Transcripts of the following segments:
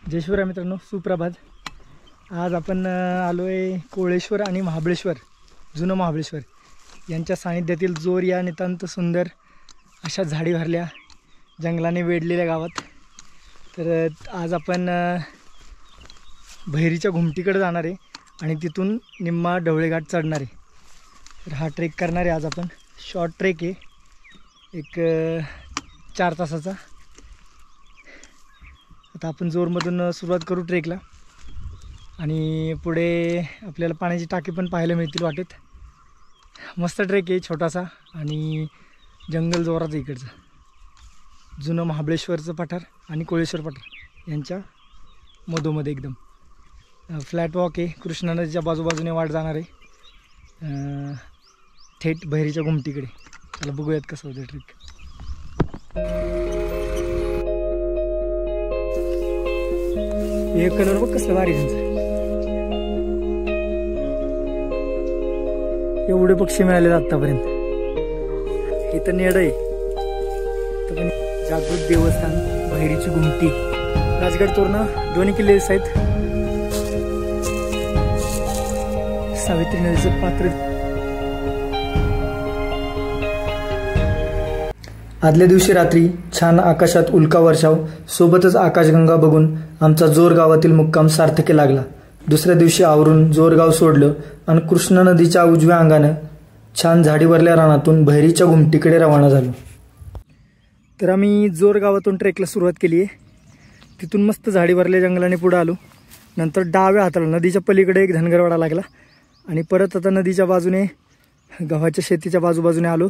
जय शिवराय मित्रांनो, सुप्रभात। आज आपण आलो आहे कोळेश्वर आणि महाबळेश्वर, जुनं महाबळेश्वर यांच्या सानिध्यातील जोर या नितांत सुंदर अशा झाडी भरल्या जंगलाने वेढलेल्या गावात। तर आज आपण भैरीच्या घुमटीकडे जाणार आहे आणि तिथून निम्मा ढवळेघाट चढणार आहे। तर हा ट्रेक करणार आहे आज आपण। शॉर्ट ट्रेक आहे, एक 4 तासाचा। आता आपण जोरमधून सुरुवात करू ट्रेकला आणि पुढे आपल्याला पाण्याची टाकी पण पाहायला मिळतील वाटेत। मस्त ट्रेक आहे, छोटासा आणि जंगल जोराचं इकडचं। जुनं महाबळेश्वरचं पठार आणि कोळेश्वर पठार यांच्या मधोमध एकदम फ्लॅट वॉक आहे। कृष्णा नदीच्या बाजूबाजूने वाट जाणार आहे थेट भैरीच्या घुमटीकडे। चला बघूयात कसं होतं ट्रेक। हे कलर बघ कसलं भारी त्यांचं। एवढे पक्षी मिळाले आतापर्यंत। इथं नेड आहे, जागृत देवस्थान, भैरीची घुमटी, राजगड तोरणा दोन्ही किल्ले आहेत। सावित्री नदीचं पात्र। आदल्या दिवशी रात्री छान आकाशात उल्का वर्षाव सोबतच आकाशगंगा बघून आमचा जोर गावातील मुक्काम सार्थकी लागला। दुसऱ्या दिवशी आवरून जोरगाव सोडलं आणि कृष्णा नदीच्या उजव्या अंगानं छान झाडीवरल्या रानातून भैरीच्या घुमटीकडे रवाना झालो। तर आम्ही जोर गावातून ट्रेकला सुरुवात केली आहे। तिथून मस्त झाडीवरल्या जंगलाने पुढे आलो। नंतर डाव्या हाताला नदीच्या पलीकडे एक धनगरवाडा लागला आणि परत आता नदीच्या बाजूने गव्हाच्या शेतीच्या बाजूबाजूने आलो।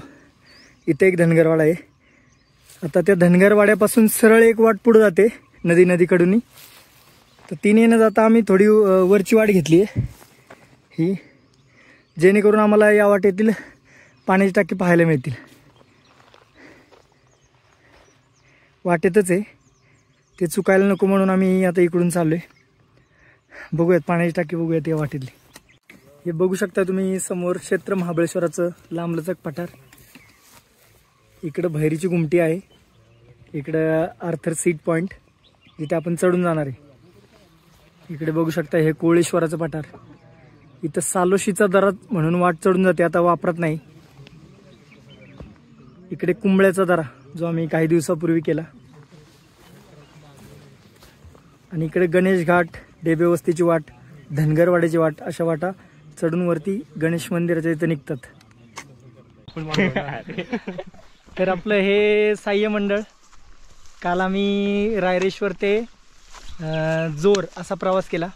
इथे एक धनगरवाडा आहे। आता त्या धनगरवाड्यापासून सरळ एक वाट पुढे जाते नदीकडून। तर तिने न जाता आम्ही थोडी वरची वाट घेतली आहे ही, जेणेकरून आम्हाला या वाटेतील पाण्याची टाकी पाहायला मिळतील। वाटेतच आहे, ते चुकायला नको म्हणून आम्ही आता इकडून चाललोय। बघूयात पाण्याची टाकी, बघूयात या वाटेतली। हे बघू शकता तुम्ही समोर क्षेत्र महाबळेश्वराचं लांबलचक पठार। इकडं भैरीची घुमटी आहे, इकडं आर्थर सीट पॉइंट जिथे आपण चढून जाणार आहे। इकडे बघू शकता हे कोळेश्वराचं पठार। इथं सालोशीचा दरा म्हणून वाट चढून जाते, आता वापरत नाही। इकडे कुंबळ्याचा दरा जो आम्ही काही दिवसापूर्वी केला। आणि इकडे गणेश घाट, डेबे वस्तीची वाट, धनगरवाड्याची वाट, अशा वाटा चढून वरती गणेश मंदिराच्या इथं निघतात। तर आपलं हे साह्य मंडळ, काल आम्ही रायरेश्वर ते जोर असा प्रवास केला।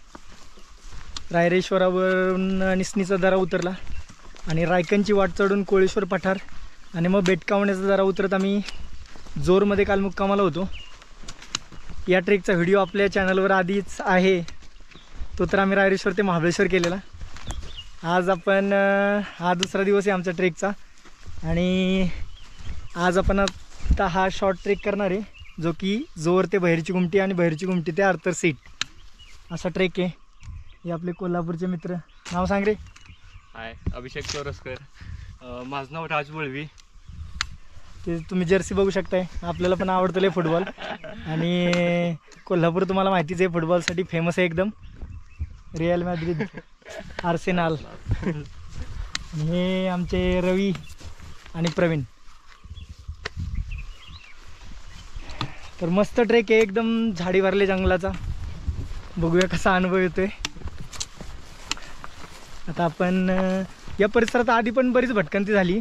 रायरेश्वरावरून निसनीचा दरा उतरला आणि रायकनची वाट चढून कोळेश्वर पठार आणि मग बेटकावण्याचा दरा उतरत आम्ही जोरमध्ये काल मुक्कामाला होतो। या ट्रेकचा व्हिडिओ आपल्या चॅनलवर आधीच आहे, तो तर आम्ही रायरेश्वर ते महाबळेश्वर केलेला। आज आपण हा दुसरा दिवस आहे आमच्या ट्रेकचा आणि आज आपण आता हा शॉर्ट ट्रेक करणार आहे, जो की जोर ते भैरीची घुमटी आणि भैरीची घुमटी ते आर्थर सीट असा ट्रेक आहे। हे आपले कोल्हापूरचे मित्र, नाव सांग रे। हाय, अभिषेक चोरसकर। माझं नाव राज वळवी। ते तुम्ही जर्सी बघू शकताय, आपल्याला पण आवडतं लय फुटबॉल आणि कोल्हापूर तुम्हाला माहितीच आहे फुटबॉलसाठी फेमस आहे एकदम। Real Madrid, Arsenal. हे आमचे रवी आणि प्रवीण। तर मस्त ट्रेक आहे, एकदम झाडी भरले जंगलाचा। बघूया कसा अनुभव येतोय। आता आपण या परिसरात आधी पण बरीच भटकंती झाली।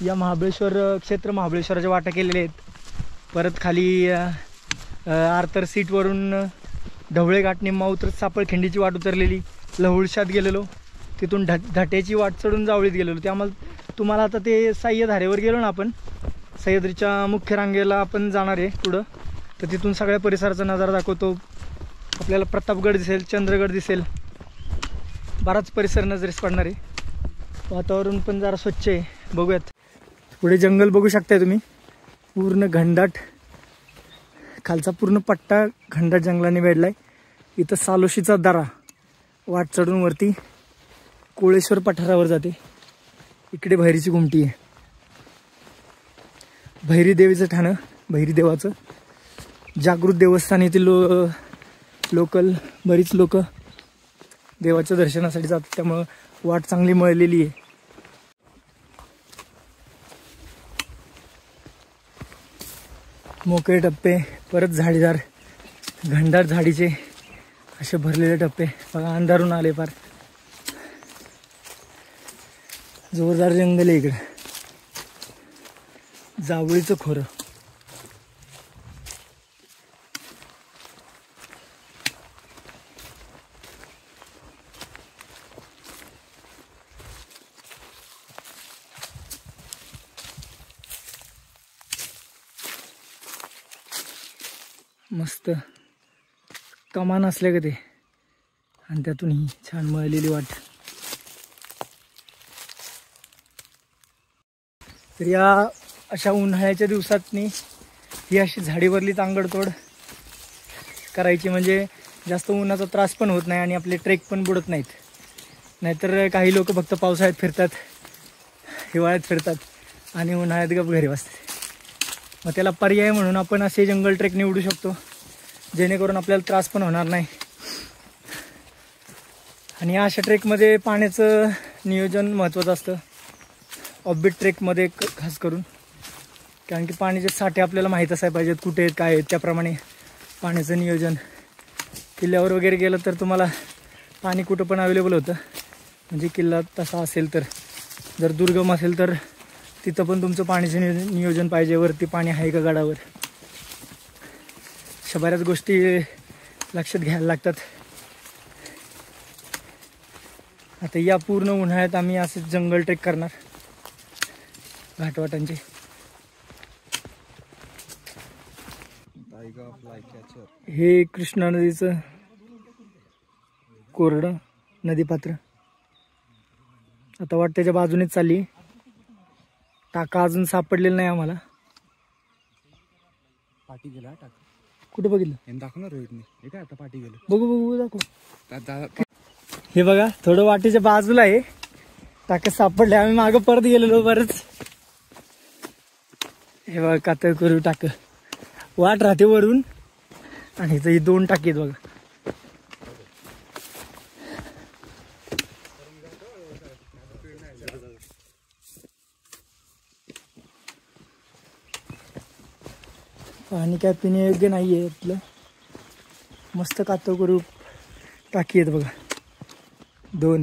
या महाबळेश्वर क्षेत्र महाबळेश्वराच्या वाटा केलेल्या आहेत। परत खाली आर्थर सीटवरून ढवळेघाट निम्मा उतरत सापळखिंडीची वाट उतरलेली, लहुळशात गेलेलो, तिथून धाट्याची वाट चढून जावळीत गेलेलो। ते तुम्हाला आता ते सह्याधारेवर गेलो ना आपण, सह्याद्रीच्या मुख्य रांगेला आपण जाणार आहे पुढं, तर तिथून सगळ्या परिसराचा नजारा दाखवतो। आपल्याला प्रतापगड दिसेल, चंद्रगड दिसेल, बराच परिसर नजरेस पडणार आहे। वातावरण पण जरा स्वच्छ आहे। बघूयात पुढे जंगल बघू शकताय तुम्ही, पूर्ण घनदाट, खालचा पूर्ण पट्टा घनदाट जंगलाने वेढलाय। इथं सालोशीचा दरा वाट चढून वरती कोळेश्वर पठारावर जाते। इकडे भैरीची घुमटी आहे, भैरी देवीचं ठाणं, भैरी देवाचं जागृत देवस्थान येथील लोकल बरीच लोक देवाच्या दर्शनासाठी जातात, त्यामुळं वाट चांगली मळलेली आहे. मोकळे टप्पे, परत झाडीदार घनदाट झाडीचे असे भरलेले टप्पे बघा. अंधारून आले फार. जोरदार जंगल आहे इकडे. जावळीचं खोरं. मस्त कमान असले का ते, आणि त्यातून ही छान मळलेली वाट. तर या अशा उन्हाळ्याच्या दिवसातनी ही अशी झाडीवरली तांगडतोड करायची, म्हणजे जास्त उन्हाचा त्रास पण होत नाही आणि आपले ट्रेक पण बुडत नाहीत. नाहीतर काही लोक फक्त पावसाळ्यात फिरतात, हिवाळ्यात फिरतात आणि उन्हाळ्यात गप घरी बसतात. मग त्याला पर्याय म्हणून आपण असे जंगल ट्रेक निवडू शकतो, जेणेकरून आपल्याला त्रास पण होणार नाही. आणि या अशा ट्रेकमध्ये पाण्याचं नियोजन महत्त्वाचं असतं, ऑफबीट ट्रेकमध्ये खास करून. कारण की पाण्याचे साठे आपल्याला माहीत असायला पाहिजेत, कुठे आहेत काय आहेत. त्याप्रमाणे पाण्याचं नियोजन. किल्ल्यावर वगैरे गेलं तर तुम्हाला पाणी कुठं पण अवेलेबल होतं, म्हणजे किल्ला तसा असेल तर. जर दुर्गम असेल तर तिथं पण तुमचं पाण्याचं नियोजन पाहिजे, वरती पाणी आहे का गडावर. अशा बऱ्याच गोष्टी लक्षात घ्यायला लागतात. आता या पूर्ण उन्हाळ्यात आम्ही असे जंगल ट्रेक करणार घाटवाटांचे. हे कृष्णा नदीचं कोरडं नदीपात्र. आता वाट त्याच्या बाजूनेच चालली. टाका अजून सापडलेला नाही आम्हाला. पाठी गेला टाका. कुठे बघितलं? दाखवणार रोहितने. हे काय आता पाठी गेलं. बघू दाखव. हे बघा थोडं वाटेच्या बाजूला आहे, टाका सापडले. आम्ही मागं परत गेलेलो बरंच. हे बघा कातळ करू टाक. वाट राहते वरून आणि इथं ही 2 टाकी आहेत बघा. पाणी काय पिण्यायोग्य नाही आहे इथलं. मस्त कातळ करू टाकी आहेत बघा 2.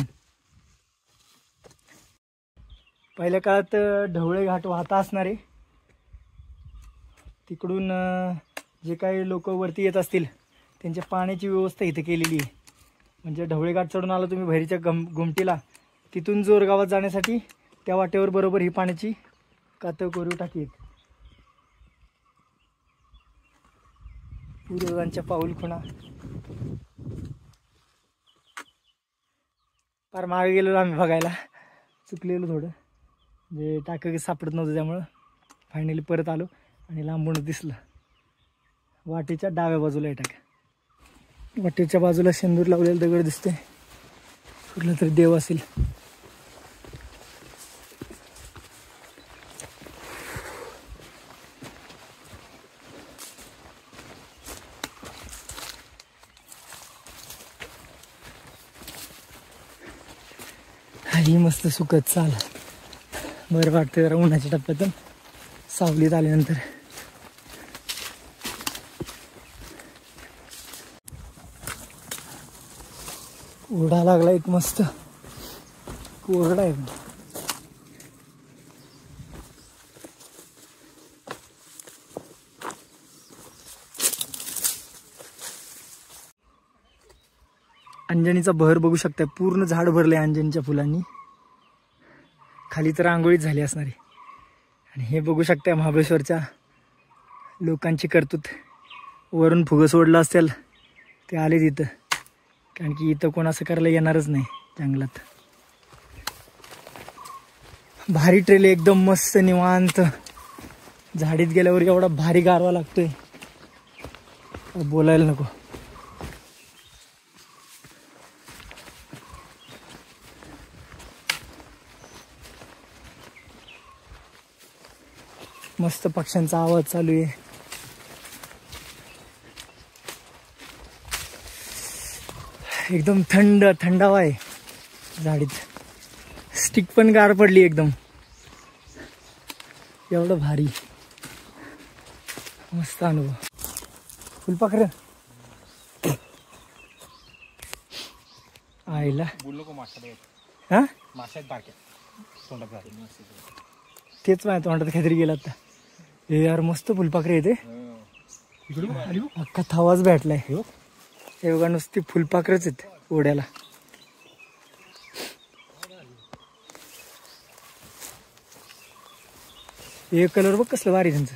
पहिल्या काळात ढवळे घाट वाहता असणारे, तिकडून जे काही लोक वरती येत असतील त्यांच्या पाण्याची व्यवस्था इथे केलेली आहे. म्हणजे ढवळे घाट चढून आला तुम्ही भैरीच्या घुमटीला, तिथून जोरगावात जाण्यासाठी त्या वाटेवर बरोबर ही पाण्याची कातळ कोरीव टाकी आहेत. पूर्वजांच्या पाऊल खुणा. फार मागे गेलेलो आम्ही बघायला, चुकलेलो थोडं. म्हणजे टाकं सापडत नव्हतं, त्यामुळं फायनली परत आलो आणि लांबूनच दिसलं. वाटेच्या डाव्या बाजूला आहे टाका. वाटेच्या बाजूला शेंदूर लावलेला दगड दिसते, कुठला तरी देव असेल. ही मस्त सुकत चाल. बरं वाटतं जरा उन्हाच्या टप्प्यातून सावलीत आल्यानंतर. ओढा लागला एक मस्त कोरडा आहे. अंजनीचा बहर बघू शकता, पूर्ण झाड भरले अंजनीच्या फुलांनी. खाली तर रांगोळीच झाली असणारी. आणि हे बघू शकता महाबळेश्वरच्या लोकांची कर्तृत्व. वरून फुगं सोडलं असेल ते आले तिथं, कारण की इथं कोण असं करायला येणारच नाही जंगलात. भारी ट्रेल एकदम मस्त निवांत. झाडीत गेल्यावर एवढा भारी गारवा लागतोय बोलायला नको. मस्त पक्ष्यांचा आवाज चालू आहे. एकदम थंड थंडावा आहे झाडीत. स्टिक पण गार पडली एकदम. एवढं भारी मस्त अनुभव. फुलपाखरं आईला हा तेच माझ्या तोंडात काहीतरी गेला आता. हे यार मस्त फुलपाखरे येते. अख्खा थवाच भेटलाय. हे बघा नुसती फुलपाखरच आहेत ओढ्याला. हे कलर बघ कसलं भारी त्यांचं.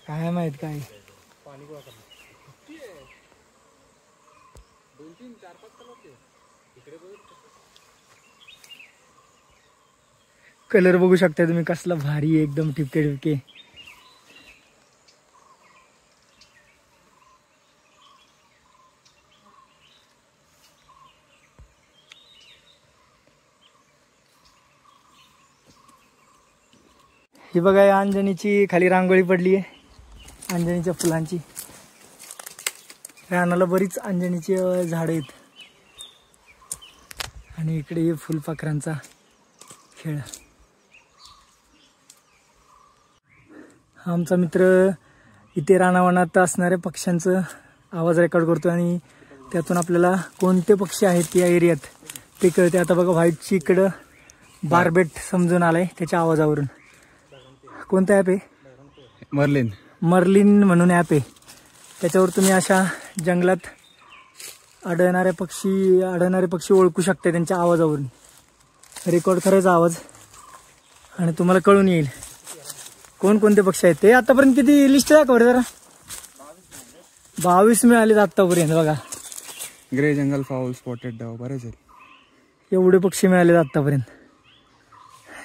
काय माहित काय. कलर बघू शकता तुम्ही कसला भारी आहे एकदम ठिपके ठिपके. ही बघा या अंजनीची खाली रांगोळी पडली आहे अंजनीच्या फुलांची. रानाला बरीच अंजनीची झाडं आहेत आणि इकडे हे फुलपाखरांचा खेळ. हा आमचा मित्र इथे रानावनात असणाऱ्या पक्ष्यांचं आवाज रेकॉर्ड करतो आणि त्यातून आपल्याला कोणते पक्षी आहेत या एरियात ते कळते. आता बघा व्हाईटची इकडं बारबेट समजून आलाय त्याच्या आवाजावरून. कोणतं ॲप आहे? मर्लिन म्हणून ॲप आहे. त्याच्यावर तुम्ही अशा जंगलात आढळणारे पक्षी ओळखू शकता त्यांच्या आवाजावरून. रेकॉर्ड करायचा आवाज आणि तुम्हाला कळून येईल कोणकोणते पक्षी आहेत ते. आतापर्यंत किती लिस्ट दाखव रे जरा. 22 मिळाले आतापर्यंत बघा. ग्रे जंगल फाऊल, स्पॉटेड डव बरेच आहेत. एवढे पक्षी मिळाले आतापर्यंत.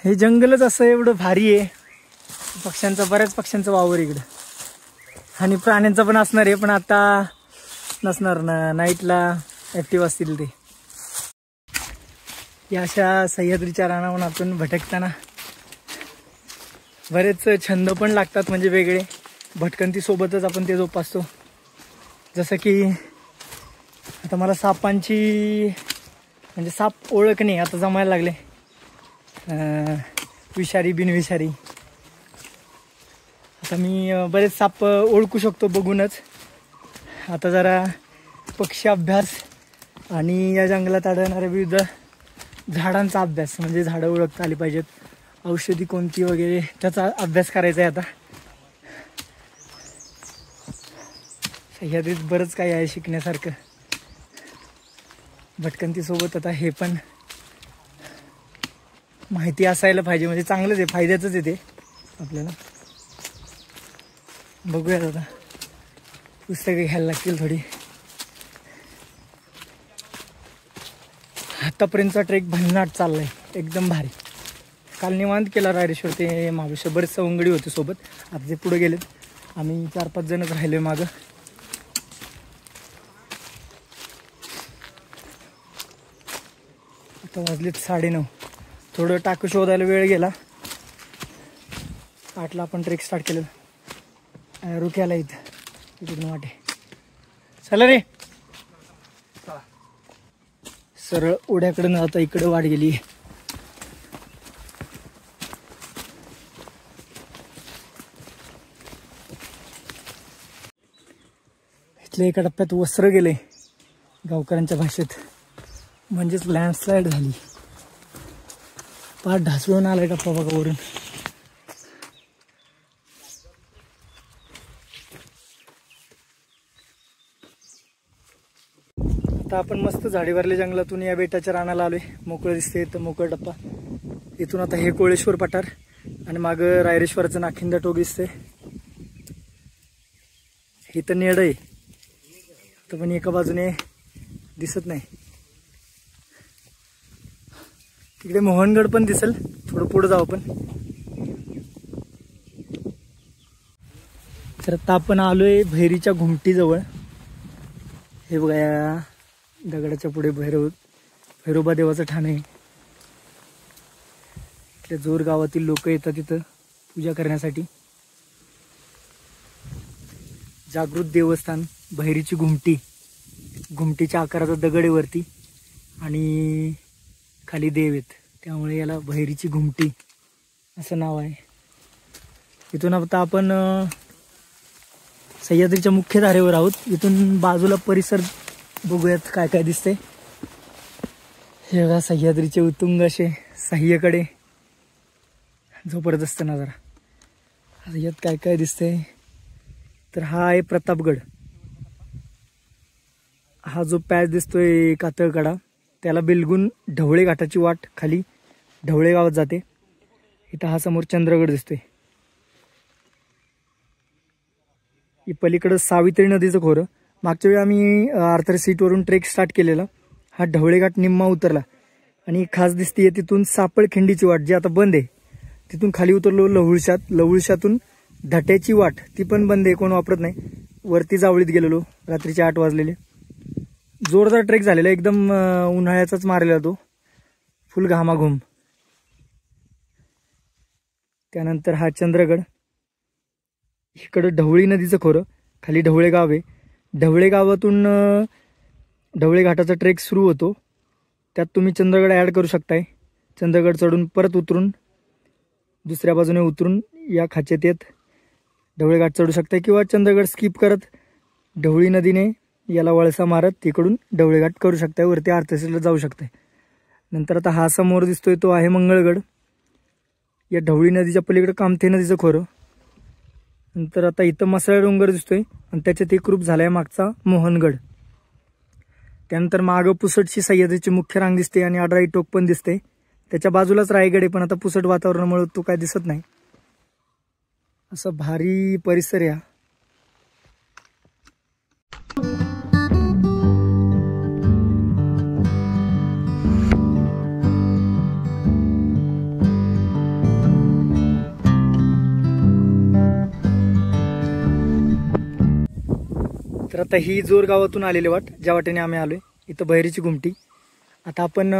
हे जंगलच असं एवढं भारी आहे. बऱ्याच पक्ष्यांचा वावर इकडं आणि प्राण्यांचा पण असणार आहे पण आता नसणार ना. नाईटला ऍक्टिव्ह असतील ते. या अशा सह्याद्रीच्या रानावनातून भटकताना बरेच छंद पण लागतात म्हणजे वेगळे. भटकंती सोबतच आपण ते जोपासतो. जसं की आता मला सापांची म्हणजे साप ओळखणे आता जमायला लागले. विषारी बिनविषारी. आता मी बरेच साप ओळखू शकतो बघूनच. आता जरा पक्षी अभ्यास आणि या जंगलात आढळणाऱ्या विविध झाडांचा अभ्यास म्हणजे झाडं ओळखता आली पाहिजेत. औषधी कोणती वगैरे त्याचा अभ्यास करायचा आहे आता. सह्याद्रीत बरंच काही आहे शिकण्यासारखं. भटकंतीसोबत आता हे पण माहिती असायला पाहिजे म्हणजे चांगलंच आहे. फायद्याचंच आहे ते आपल्याला. बघूयात आता पुस्तकं घ्यायला लागतील थोडी. आतापर्यंतचा ट्रेक भन्नाट चाललाय एकदम भारी. काल निवांत केला रायरेश्वर ते महाबळेश्वर. बरेच सवंगडी होते सोबत. आता ते पुढे गेलेत. आम्ही 4-5 जणच राहिलोय मागं. आता वाजलेत 9:30. थोडं टाकू शोधायला वेळ गेला. 8ला आपण ट्रेक स्टार्ट केलं. रुक्याला इथं इकडून वाटे. चला रे. सरळ ओढ्याकडे न आता इकडे वाट गेली. इथल्या एका टप्प्यात वस्त्र गेले गावकऱ्यांच्या भाषेत. म्हणजेच लँडस्लाईड झाली. पाठ ढासळून आलाय टप्पा बघा वरून. आता आपण मस्त झाडीवरल्या जंगलातून या बेटाच्या रानाला आलोय. मोकळं दिसते इथं मोकळं टप्पा. इथून आता हे कोळेश्वर पठार आणि मागं रायरेश्वराचं नाखिंदा टोक दिसते. इथं नेड आहे तर पण एका बाजूने दिसत नाही. तिकडे मोहनगड पण दिसेल. थोडं पुढे जाऊ आपण. तर आता आपण आलोय भैरीच्या घुमटीजवळ. हे बघा या दगडाच्या पुढे भैरोबा देवाचं ठाण आहे. इथल्या जोर गावातील लोक येतात तिथं पूजा करण्यासाठी. जागृत देवस्थान, बहिरीची घुमटी, घुमटीच्या आकाराचा दगड आहे वरती आणि खाली देव आहेत, त्यामुळे याला बहिरीची घुमटी असं नाव आहे. इथून आता आपण सह्याद्रीच्या मुख्य धारेवर आहोत. इथून बाजूला परिसर बघूयात काय काय दिसते. हे बघा सह्याद्रीचे उत्तुंग असे सह्येकडे जबरदस्त नजारा. आता यात काय काय दिसते तर हा आहे प्रतापगड. हा जो पॅच दिसतोय कातळकडा त्याला बिलगून ढवळे घाटाची वाट खाली ढवळे गावात जाते. इथं हा समोर चंद्रगड दिसतोय. पलीकडं सावित्री नदीचं खोरं. मागच्या वेळी आम्ही आर्थर सीटवरून ट्रेक स्टार्ट केलेला. हा ढवळेघाट निम्मा उतरला आणि खास दिसतीये तिथून सापळखिंडीची वाट जी आता बंद आहे. तिथून खाली उतरलो लवळशातून धाट्याची वाट ती पण बंद आहे, कोण वापरत नाही. वरती जावळीत गेलेलो, रात्रीचे 8 वाजलेले. जोरदार ट्रेक झालेला, एकदम उन्हाळ्याचाच मारलेला तो, फुल घामाघूम. त्यानंतर हा चंद्रगड. इकडं ढवळी नदीचं खोरं, खाली ढवळे गाव आहे. ढवळे गावातून ढवळे घाटाचा ट्रेक सुरू होतो. त्यात तुम्ही चंद्रगड ॲड करू शकताय. चंद्रगड चढून परत उतरून दुसऱ्या बाजूने उतरून या खाचेत येत ढवळे घाट चढू शकताय, किंवा चंद्रगड स्किप करत ढवळी नदीने याला वळसा मारत तिकडून ढवळे घाट करू शकताय, वरती आर्थरसीटला जाऊ शकताय. नंतर आता हा समोर दिसतोय तो आहे मंगळगड. या ढवळी नदीच्या पलीकडे कामथे नदीचं खोरं. नंतर आता इथं मसाळा डोंगर दिसतोय आणि त्याच्यात एक रूप झालाय मागचा मोहनगड. त्यानंतर मागं पुसटची सह्याद्रीची मुख्य रांग दिसते आणि आडराई टोक पण दिसते. त्याच्या बाजूलाच रायगड आहे, पण आता पुसट वातावरणामुळे तो काय दिसत नाही. असं भारी परिसर या. तर आता ही जोर गावातून आलेली वाट, ज्या वाटेने आम्ही आलोय. इथं बहिरीची घुमटी. आता आपण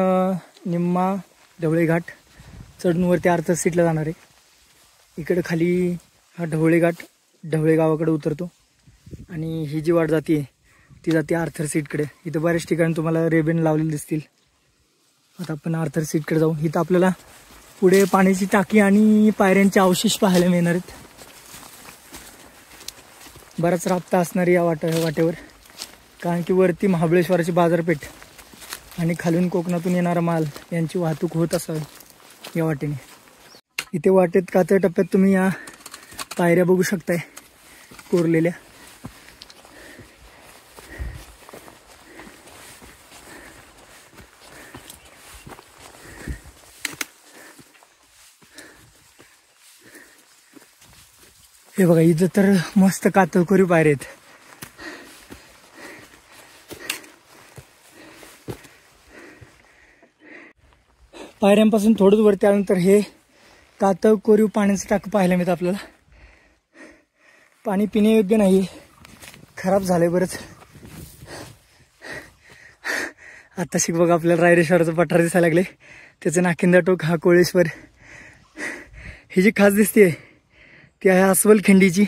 निम्मा ढवळे घाट चढून वरती आर्थर सीटला जाणार आहे. इकडे खाली हा ढवळे घाट ढवळे गावाकडे उतरतो आणि ही जी वाट जाते ती जाते आर्थर सीटकडे. इथं बऱ्याच ठिकाणी तुम्हाला रेबेन लावलेले दिसतील. आता आपण आर्थर सीटकडे जाऊ. इथं आपल्याला पुढे पाण्याची टाकी आणि पायऱ्यांचे अवशेष पाहायला मिळणार आहेत. बराच राबता असणार या वाटेवर, कारण की वरती महाबळेश्वराची बाजारपेठ आणि खालून कोकणातून येणारा माल यांची वाहतूक होत असावी या वाटेने. इथे वाटेत कातळ टप्प्यात तुम्ही या पायऱ्या बघू शकताय कोरलेल्या. हे बघा इथं तर मस्त कातळकोरी पायऱ्या आहेत. पायऱ्यांपासून थोडंच वरती आल्यानंतर हे कातळकोरीव पाण्याचं टाकं पाहायला मिळतं आपल्याला. पाणी पिण्यायोग्य नाही, खराब झालंय बरंच. आता शिक बघा आपल्याला रायरेश्वराचं पठार दिसायला लागले. त्याचं नाकिंदा टोक हा कोळेश्वर. ही जी खास दिसते ती आहे अस्वल खिंडीची.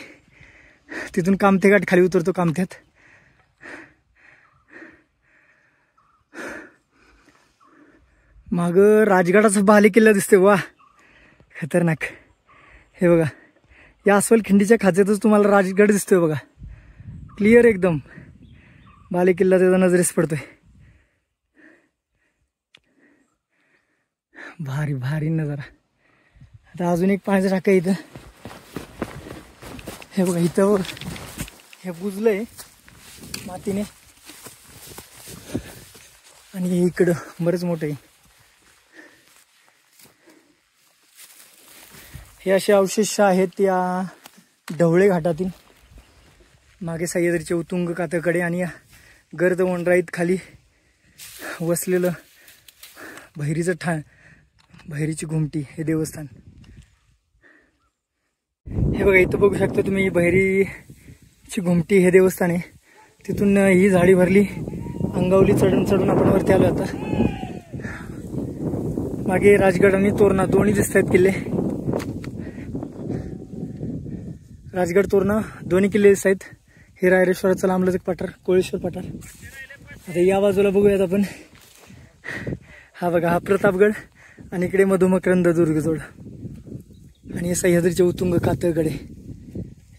तिथून कामथे घाट खाली उतरतो कामथ्यात. माग राजगडाचा बालेकिल्ला दिसतोय, वा खतरनाक. हे बघा या अस्वल खिंडीच्या खाचेतच तुम्हाला राजगड दिसतोय बघा, क्लिअर एकदम. बालेकिल्ला त्याचा नजरेस पडतोय. भारी भारी नजारा. आता अजून एक पाण्याचा टाका इथं. हे बघा इथं हे बुजलंय मातीने आणि इकडं बरंच मोठं आहे. हे असे अवशेष आहेत या ढवळे घाटातील. मागे सह्याद्रीचे उत्तुंग कातळकडे आणि या गर्द वनराईत खाली वसलेलं बहिरीचं ठाण, बहिरीची घुमटी हे देवस्थान. हे बघा इथं बघू शकता तुम्ही बहिरीची घुमटी हे देवस्थान आहे. तिथून ही झाडी भरली अंगावली चढून चढून आपण वरती आलो. आता मागे राजगड आणि तोरणा दोन्ही दिसत आहेत किल्ले. राजगड तोरणा दोन्ही किल्ले दिसत आहेत. हे रायरेश्वराचं लांबलचक पठार, कोळेश्वर पठार. आता या बाजूला बघूयात आपण. हा बघा, हा प्रतापगड आणि इकडे मधुमकरंद दुर्गजोड आणि हे सह्याद्रीचे उत्तुंग कातळगड आहे.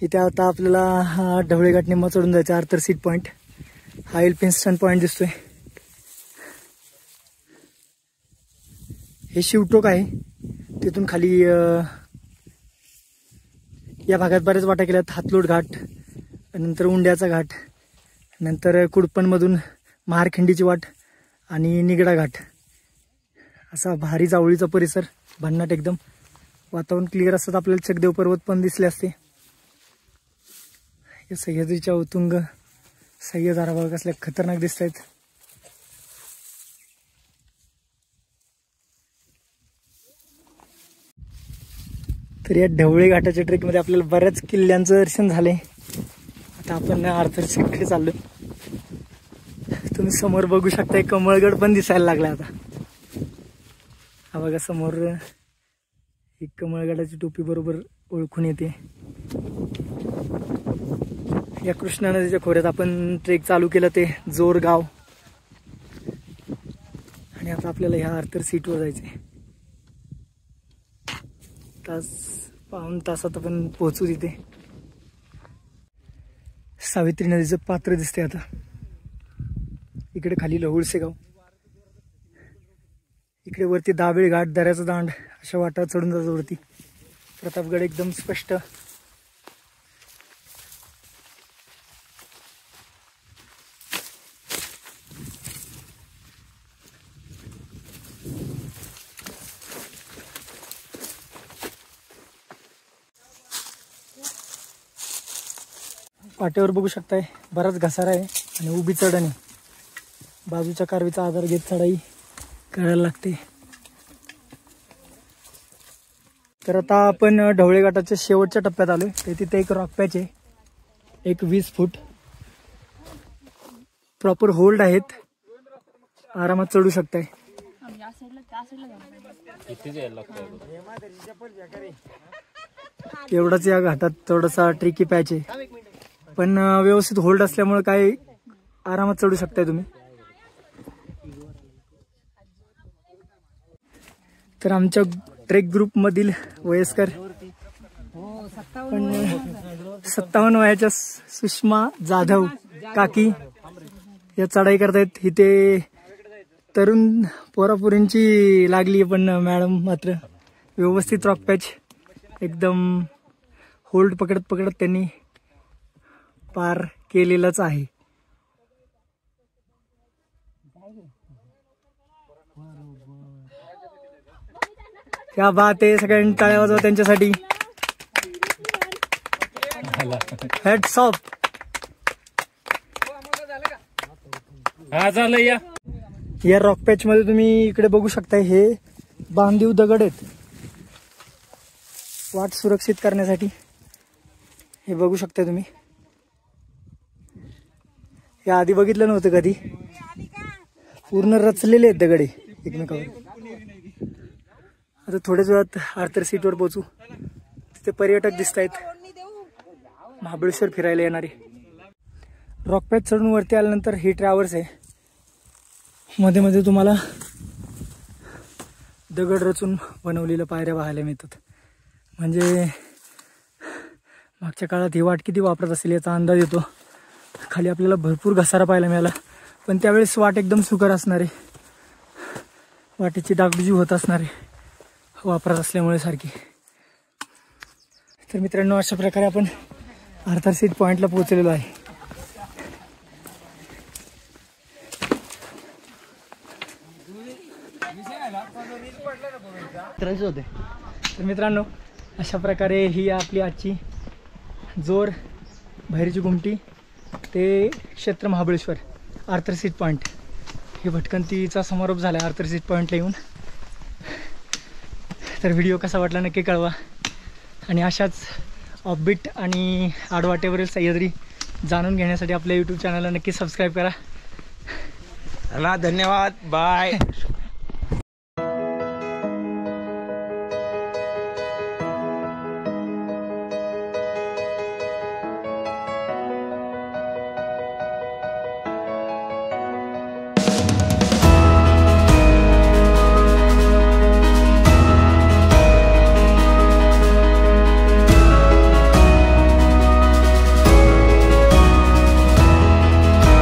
इथे आता आपल्याला हा ढवळेघाट निम्मा चढून जायचा. आर्थर सीट पॉईंट, हा एल्फिन्स्टन पॉईंट दिसतोय. हे शिवटोक आहे. तिथून खाली या भागात बऱ्याच वाटा केल्यात. हातलोट घाट, नंतर उंड्याचा घाट, नंतर कुडपणमधून महारखिंडीची वाट आणि निगडा घाट. असा भारी जावळीचा परिसर, भन्नाट एकदम. वातावरण क्लिअर असतात. आपल्याला चकदेव पर्वत पण दिसले असते. या सह्याद्रीच्या उत्तुंग सह्याद्रा भाग असल्या खतरनाक दिसत आहेत. तर या ढवळे घाटाच्या ट्रेकमध्ये आपल्याला बऱ्याच किल्ल्यांचं दर्शन झाले. आता आपण आर्थर सीटकडे चाललो. तुम्ही समोर बघू शकता, कमळगड पण दिसायला लागला आता. हा बघा समोर एक कमळगडाची टोपी बरोबर ओळखून येते. या कृष्णा नदीच्या खोऱ्यात आपण ट्रेक चालू केलं ते जोरगाव. आणि आता आपल्याला ह्या आर्थर सीटवर जायचंय. पाऊण तासात आपण पोहोचू तिथे. सावित्री नदीचं पात्र दिसते आता. इकडे खाली लहुळसे गाव, इकडे वरती दाबेळ घाट, दऱ्याचा दांड अशा वाटा चढून जातो वरती. प्रतापगड एकदम स्पष्ट. वाटेवर बघू शकताय बराच घसारा आहे आणि उभी चढण आहे. बाजूच्या कारवीचा आधार घेत चढाई करायला लागते. तर आता आपण ढवळे घाटाच्या शेवटच्या टप्प्यात आलोय. तर तिथे एक रॉक पॅच आहे, एक 20 फूट प्रॉपर होल्ड आहेत. आरामात चढू शकताय. एवढाच या घाटात थोडासा ट्रिकी पॅच आहे, पण व्यवस्थित होल्ड असल्यामुळे काय आरामात चढू शकताय तुम्ही. तर आमच्या ट्रेक ग्रुप मधील वयस्कर पण 57 वयाच्या सुषमा जाधव काकी या चढाई करतायत. इथे तरुण पोरापोरींची लागली, पण मॅडम मात्र व्यवस्थित रॉक पॅच एकदम होल्ड पकडत पकडत त्यांनी पार केलेलंच आहे. क्या बात आहे. सगळ्यांनी टाळ्या वाजवा त्यांच्यासाठी. Heads of. या रॉक पॅच मध्ये तुम्ही इकडे बघू शकता, हे बांधीव दगड आहेत वाट सुरक्षित करण्यासाठी. हे बघू शकता तुम्ही. या आधी बघितलं नव्हतं कधी. पूर्ण रचलेले आहेत दगडे एकमेकावर. आता थोड्याच वेळात आर्थर सीटवर पोहोचू. तिथे पर्यटक दिसत आहेत, महाबळेश्वर फिरायला येणारे. रॉक पॅच चढून वरती आल्यानंतर ही ट्रॅव्हर्स आहे. मध्ये मध्ये तुम्हाला दगड रचून बनवलेल्या पायऱ्या पाहायला मिळतात. म्हणजे मागच्या काळात ही वाट किती वापरत असेल याचा अंदाज येतो. खाली आपल्याला भरपूर घसारा पाहायला मिळाला, पण त्यावेळेस वाट एकदम सुकर असणार आहे. वाटेची डागडुजी होत असणार आहे वापरत असल्यामुळे सारखी. तर मित्रांनो, अशा प्रकारे आपण आर्थर सीट पॉइंटला पोहोचलेलो आहे. तर मित्रांनो, अशा प्रकारे ही आपली आजची जोर भैरीची गुमटी ते क्षेत्र महाबळेश्वर आर्थर सीट पॉईंट हे भटकंतीचा समारोप झाला आहे आर्थर सीट पॉईंटला येऊन. तर व्हिडिओ कसा वाटला नक्की कळवा. आणि अशाच ऑफबीट आणि आडवाटेवरील सह्याद्री जाणून घेण्यासाठी आपल्या यूट्यूब चॅनलला नक्की सबस्क्राईब करा. धन्यवाद. बाय.